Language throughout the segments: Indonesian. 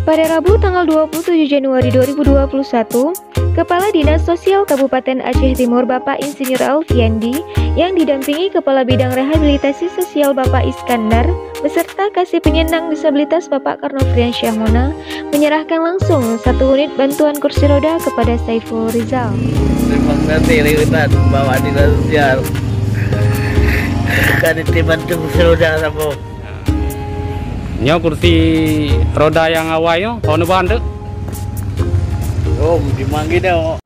Pada Rabu tanggal 27 Januari 2021, Kepala Dinas Sosial Kabupaten Aceh Timur Bapak Insinyur Alfiandi yang didampingi Kepala Bidang Rehabilitasi Sosial Bapak Iskandar beserta Kasih Penyandang Disabilitas Bapak Karnofrian Syahmona menyerahkan langsung 1 unit bantuan kursi roda kepada Saiful Rizal. Terima kasih liwatan Bapak Dinas Sosial. Kan dibantu kursi roda sama. Nya kursi roda yang awalnya kono bandek. Dimanggi dah.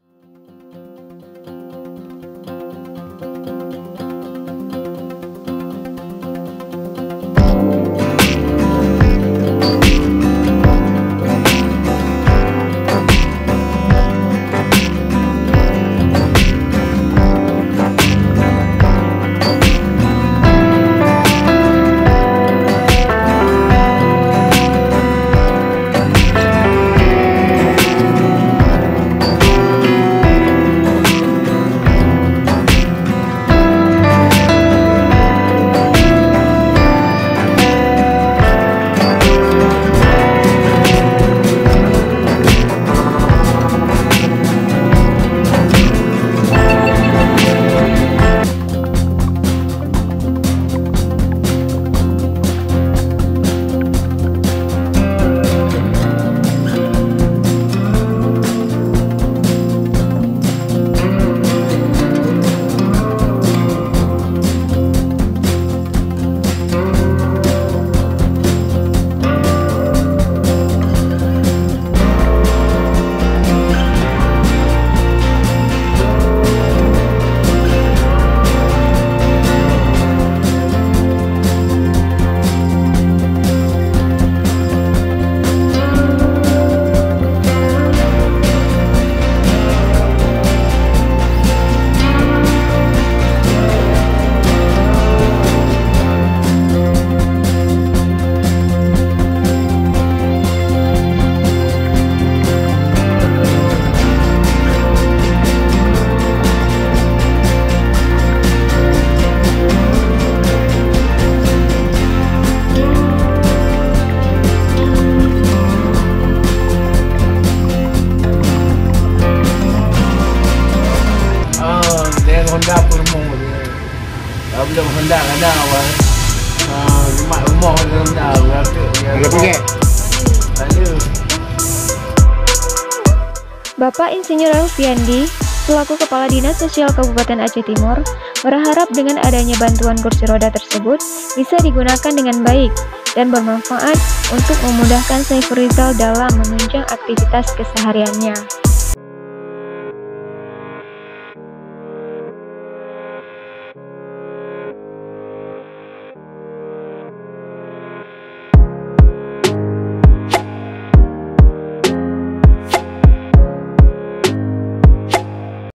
Honda pun belum Honda ada awal rumah Honda ada punya ada. Bapak Insinyur Alfiandi selaku Kepala Dinas Sosial Kabupaten Aceh Timur berharap dengan adanya bantuan kursi roda tersebut bisa digunakan dengan baik dan bermanfaat untuk memudahkan Saiful Rizal dalam menunjang aktivitas kesehariannya.